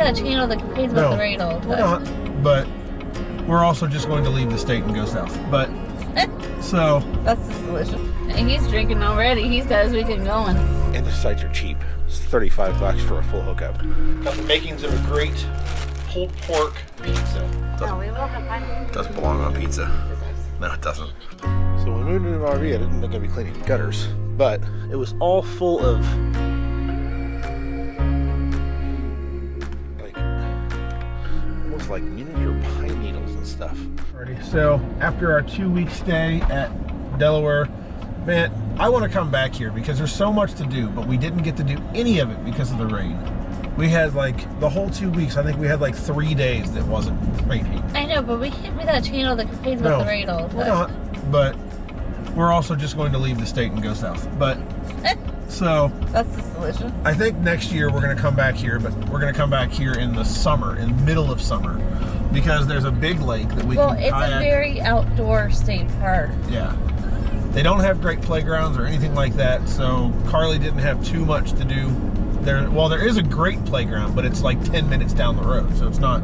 that channel that complains about the rain all the time. We're not, but we're also just going to leave the state and go south. But, so. That's the solution. And he's drinking already. He's got his weekend going. And the sides are cheap. It's $35 for a full hookup. Got the makings of a great pulled pork pizza. No, we will have fun. Doesn't belong on pizza. No, it doesn't. So when we moved into an RV, I didn't think I'd be cleaning gutters, but it was all full of like almost like miniature pine needles and stuff. Alrighty, so after our 2-week stay at Delaware, man, I want to come back here because there's so much to do, but we didn't get to do any of it because of the rain. We had like the whole 2 weeks, I think we had like 3 days that wasn't raining. I know, but we can't be that channel that complains about the rain all the time. We're not, but we're also just going to leave the state and go south. But, so. That's the solution. I think next year we're going to come back here, but we're going to come back here in the summer, in the middle of summer, because there's a big lake that we can kayak. Well, it's a very outdoor state park. Yeah. They don't have great playgrounds or anything like that, so Carly didn't have too much to do. There is a great playground, but it's like 10 minutes down the road, so it's not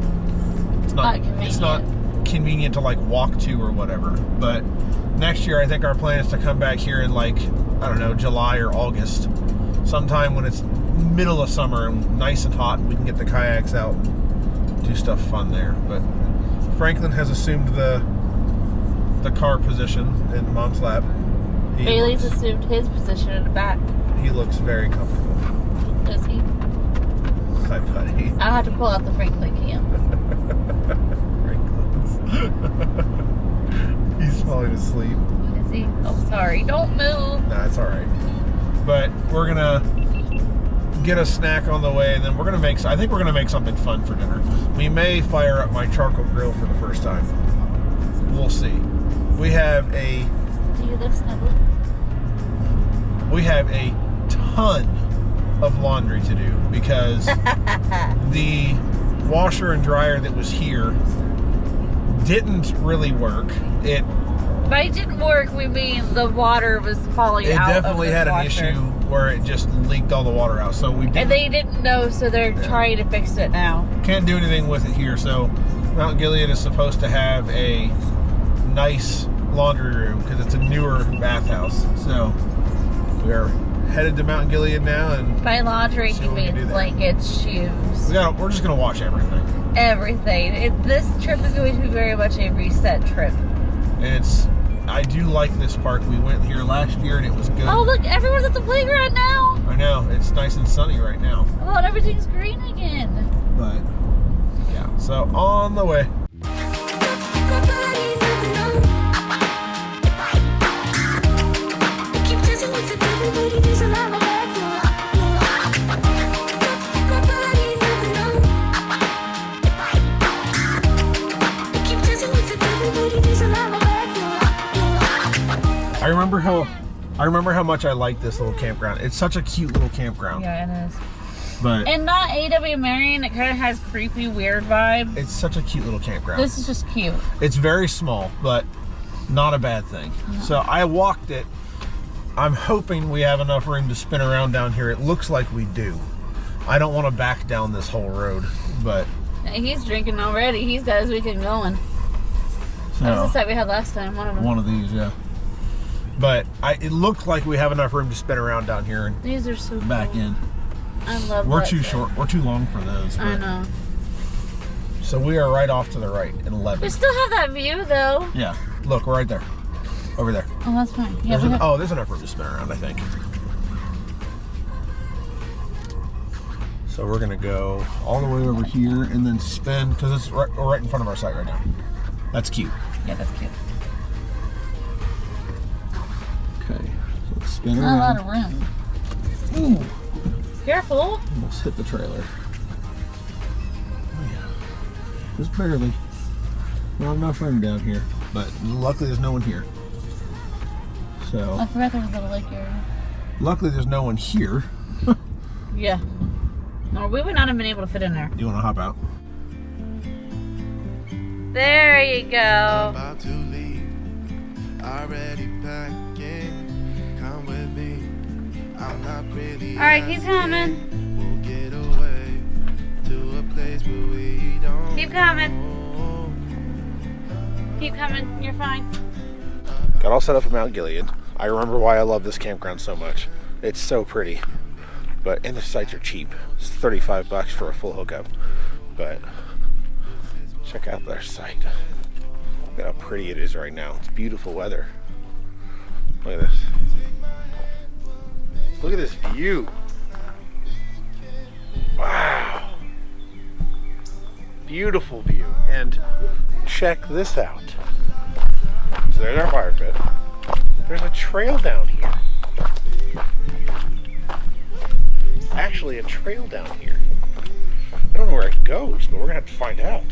convenient to like walk to or whatever. But next year I think our plan is to come back here in like, I don't know, July or August, sometime when it's middle of summer and nice and hot, and we can get the kayaks out and do stuff fun there. But Franklin has assumed the car position in Mom's lap. Bailey's assumed his position in the back. He looks very comfortable. Does he? Hi, buddy. I'll have to pull out the Franklin cam. He's falling asleep. Is he? Oh, sorry. Don't move. Nah, it's all right. But we're gonna get a snack on the way, and then I think we're gonna make something fun for dinner. We may fire up my charcoal grill for the first time. We'll see. We have a. Do you live snugly? We have a ton of laundry to do because the washer and dryer that was here didn't really work. By it didn't work, we mean the water was falling out. It definitely had an issue where it just leaked all the water out. So and they didn't know, so they're trying to fix it now. Can't do anything with it here. So Mt Gilead is supposed to have a nice laundry room because it's a newer bathhouse. So we're headed to Mt Gilead now, and by laundry he means blankets, shoes. We're just gonna wash everything. Everything. This trip is going to be very much a reset trip. I do like this park. We went here last year and it was good. Oh look, everyone's at the playground now. I know, it's nice and sunny right now. Oh, and everything's green again. But yeah, so on the way. I remember how much I like this little campground. It's such a cute little campground. Yeah, it is. And not A.W. Marion, it kind of has creepy, weird vibe. It's such a cute little campground. This is just cute. It's very small, but not a bad thing. Mm-hmm. So I walked it. I'm hoping we have enough room to spin around down here. It looks like we do. I don't want to back down this whole road, but... He's drinking already. He's got his weekend going. So, that was the set we had last time, one of them. One of these, yeah. But it looked like we have enough room to spin around down here and these are so back cool. in. I love We're too short. We're too long for those. I know. So we are right off to the right in 11. We still have that view though. Yeah. Look, we're right there. Over there. Oh, that's fine. Yeah, there's enough room to spin around, I think. So we're gonna go all the way over here and then spin because it's we're right in front of our site right now. That's cute. Yeah, that's cute. Okay, so let's spin Not around. a lot of room. Ooh. Careful. Almost hit the trailer. Oh yeah. Just barely. Not enough room down here, but luckily there's no one here. So. I forgot there was a little lake area. Luckily there's no one here. Yeah. Or we would not have been able to fit in there. You want to hop out? There you go. About to leave, already packing. Come with me. I'm not really. All right, keep coming. We'll get away to a place days, but we don't Keep coming. know. Keep coming. You're fine. Got all set up at Mount Gilead. I remember why I love this campground so much. It's so pretty. And the sites are cheap. It's $35 for a full hookup. But check out their site. Look at how pretty it is right now. It's beautiful weather. Look at this. Look at this view. Wow. Beautiful view. And check this out. So there's our fire pit. There's a trail down here. Actually, a trail down here. I don't know where it goes, but we're gonna have to find out.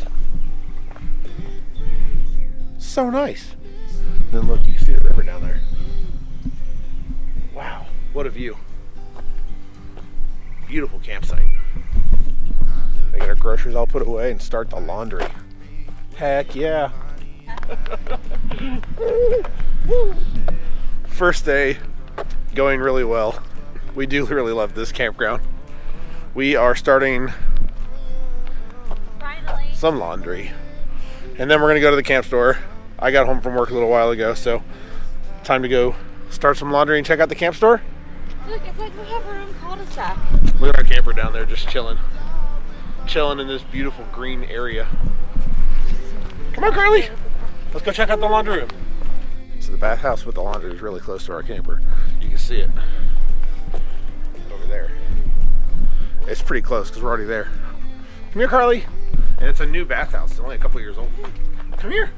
So nice. And then look, you can see the river down there. Wow, what a view. Beautiful campsite. I get our groceries all put away and start the laundry. Heck yeah. First day going really well. We do really love this campground. We are starting Finally. some laundry. And then we're gonna go to the camp store. I got home from work a little while ago, so time to go start some laundry and check out the camp store. Look, it's like we have our own cul-de-sac. Look at our camper down there just chilling. Chilling in this beautiful green area. Come on, Carly. Let's go check out the laundry room. So the bathhouse with the laundry is really close to our camper. You can see it over there. It's pretty close because we're already there. Come here, Carly. And it's a new bathhouse. It's only a couple years old. Come here.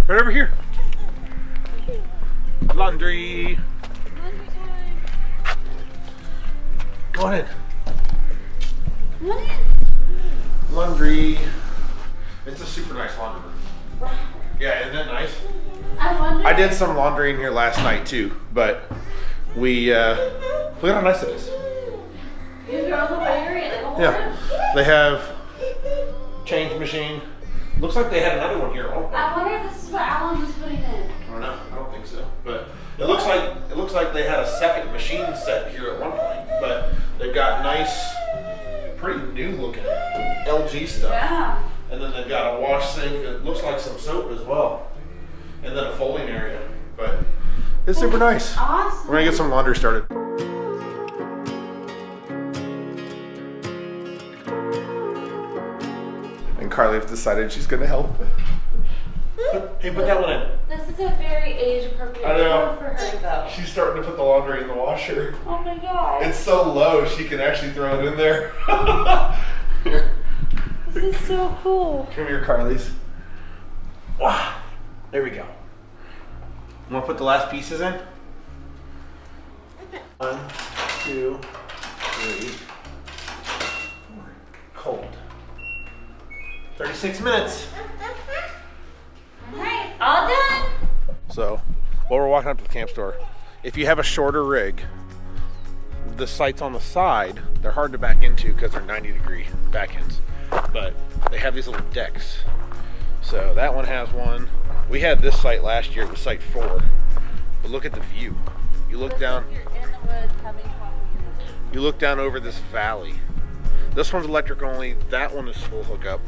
Right over here. Laundry. Laundry time. Go on in. Come on in. Laundry. It's a super nice laundry room. Yeah, isn't that nice? I wonder. I did some laundry in here last night too, but we look at how nice it is. You have your own little area, like a whole Yeah, room. they have change machine. Looks like they had another one here. Oh, I wonder if this is what Alan was putting in. I don't know. I don't think so. But it looks like they had a second machine set here at one point. But they've got nice, pretty new looking LG stuff. Yeah. And then they've got a wash sink. It looks like some soap as well. And then a folding area. But it's super nice. Awesome. We're gonna get some laundry started. And Carly has decided she's gonna help. Hey, put that one in. This is a very age-appropriate I know. room for her, though. She's starting to put the laundry in the washer. Oh my god. It's so low, she can actually throw it in there. Here. This is so cool. Come here, Carly's. Wow. There we go. Want to put the last pieces in? 1, 2, 3, 4. Cold. 36 minutes. Alright, all done. So, while we're walking up to the camp store, if you have a shorter rig, the sites on the side, they're hard to back into because they're 90-degree back ends. But they have these little decks. So that one has one. We had this site last year, it was site 4. But look at the view. You look down. You're in the woods having fun. You look down over this valley. This one's electric only. That one is full hookup.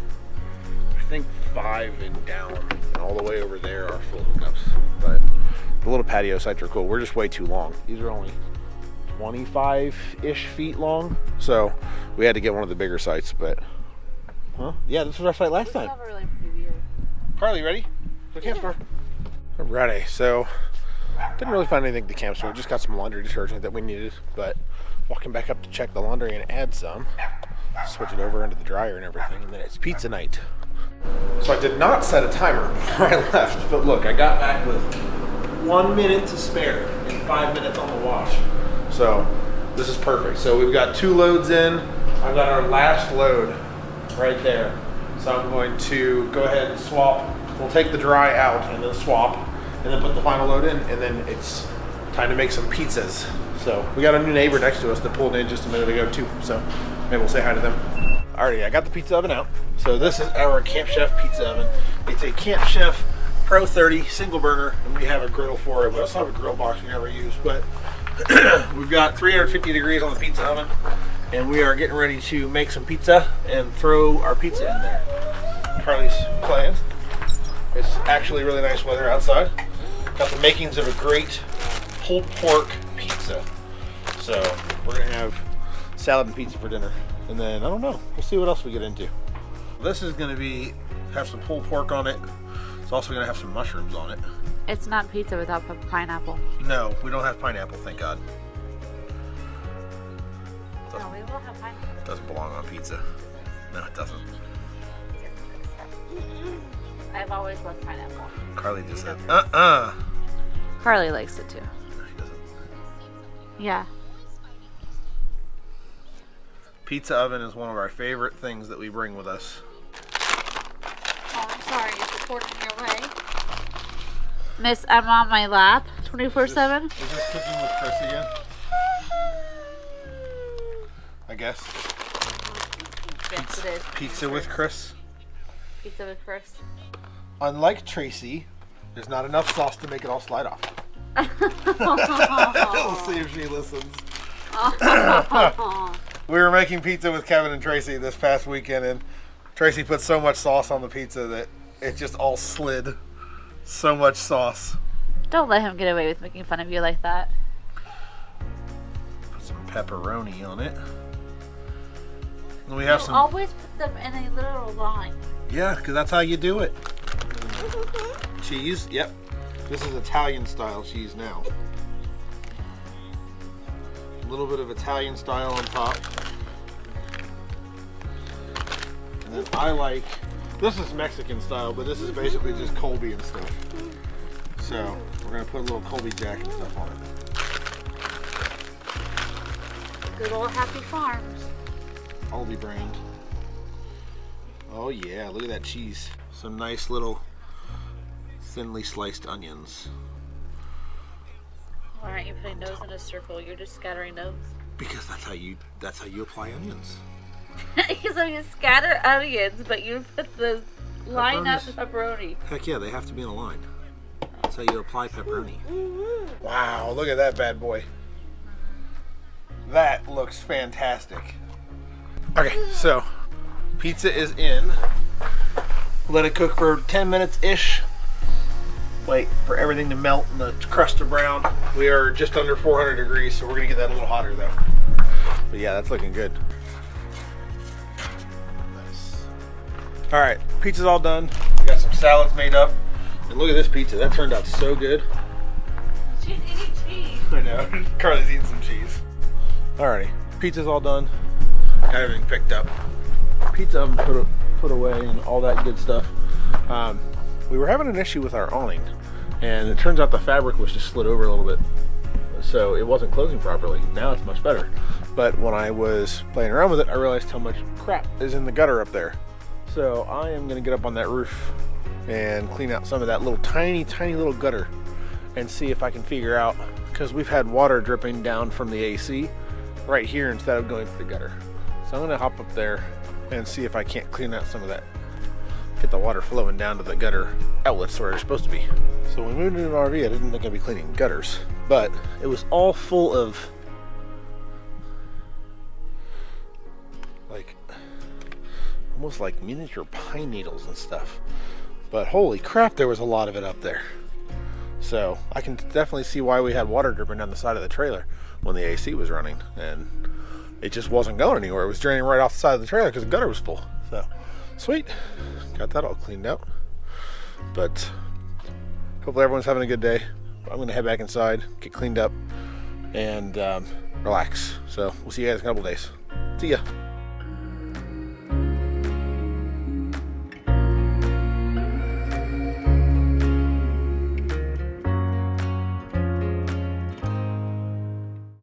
I think 5 and down, and all the way over there are full hookups. But the little patio sites are cool. We're just way too long. These are only 25-ish feet long. So we had to get one of the bigger sites, but yeah, this was our site last time. Have a really pretty view. Carly, ready? For the camp store. Ready. So didn't really find anything at the camp store. Just got some laundry detergent that we needed, but walking back up to check the laundry and add some. Switch it over into the dryer and everything, and then it's pizza night. So I did not set a timer before I left, but look, I got back with 1 minute to spare and 5 minutes on the wash. So this is perfect. So we've got 2 loads in. I've got our last load right there. So I'm going to go ahead and swap. We'll take the dry out and then swap and then put the final load in, and then it's time to make some pizzas. So we got a new neighbor next to us that pulled in just a minute ago too. So maybe we'll say hi to them. Alrighty, I got the pizza oven out. So this is our Camp Chef pizza oven. It's a Camp Chef Pro 30 single burner, and we have a griddle for it. We also have a grill box we never use, but we've got 350 degrees on the pizza oven, and we are getting ready to make some pizza and throw our pizza in there. Carly's plan. It's actually really nice weather outside. Got the makings of a great pulled pork pizza. So we're gonna have salad and pizza for dinner, and then I don't know. We'll see what else we get into. This is gonna have some pulled pork on it. It's also gonna have some mushrooms on it. It's not pizza without pineapple. No, we don't have pineapple, thank God. No, we will have pineapple. Doesn't belong on pizza. No, it doesn't. I've always loved pineapple. Carly just said, Carly likes it too. No, he doesn't. Yeah. Pizza oven is one of our favorite things that we bring with us. Oh, I'm sorry. It's recording your way. Miss, I'm on my lap 24/7. Is this cooking with Chris again? I guess. Yes, it is. Pizza with Chris. Pizza with Chris. Unlike Tracy, there's not enough sauce to make it all slide off. We'll see if she listens. We were making pizza with Kevin and Tracy this past weekend, and Tracy put so much sauce on the pizza that it just all slid. So much sauce. Don't let him get away with making fun of you like that. Put some pepperoni on it. And we have You some. always put them in a little line. Yeah, because that's how you do it. Cheese. Yep. This is Italian style cheese now. A little bit of Italian style on top. And then I like, this is Mexican style, but this is basically just Colby and stuff. So we're gonna put a little Colby Jack and stuff on it. Good old Happy Farms. Aldi brand. Oh yeah, look at that cheese. Some nice little thinly sliced onions. Why aren't you putting those in a circle? You're just scattering those. Because that's how you apply onions. So you scatter onions, but you put the line up Pepperonis. pepperoni. Heck yeah, they have to be in a line. That's how you apply pepperoni. Wow, look at that bad boy. That looks fantastic. Okay, so pizza is in. Let it cook for 10 minutes-ish. Wait for everything to melt and the crust to brown. We are just under 400 degrees, so we're gonna get that a little hotter though. But yeah, that's looking good. Nice. All right, pizza's all done. We got some salads made up. And look at this pizza, that turned out so good. She's eating cheese. I know, Carly's eating some cheese. Alrighty, pizza's all done. Got everything picked up. Pizza oven put away and all that good stuff. We were having an issue with our awning, and it turns out the fabric was just slid over a little bit, so it wasn't closing properly. Now it's much better. But when I was playing around with it, I realized how much crap is in the gutter up there. So I am gonna get up on that roof and clean out some of that little tiny little gutter and see if I can figure out, because we've had water dripping down from the AC right here instead of going to the gutter. So I'm gonna hop up there and see if I can't clean out some of that, get the water flowing down to the gutter outlets where they're supposed to be. So when we moved into an RV, I didn't think I'd be cleaning gutters, but it was all full of like almost like miniature pine needles and stuff. But holy crap, there was a lot of it up there. So I can definitely see why we had water dripping down the side of the trailer when the AC was running, and it just wasn't going anywhere. It was draining right off the side of the trailer because the gutter was full. So sweet, got that all cleaned out. But hopefully everyone's having a good day. I'm gonna head back inside, get cleaned up, and relax. So we'll see you guys in a couple days. See ya.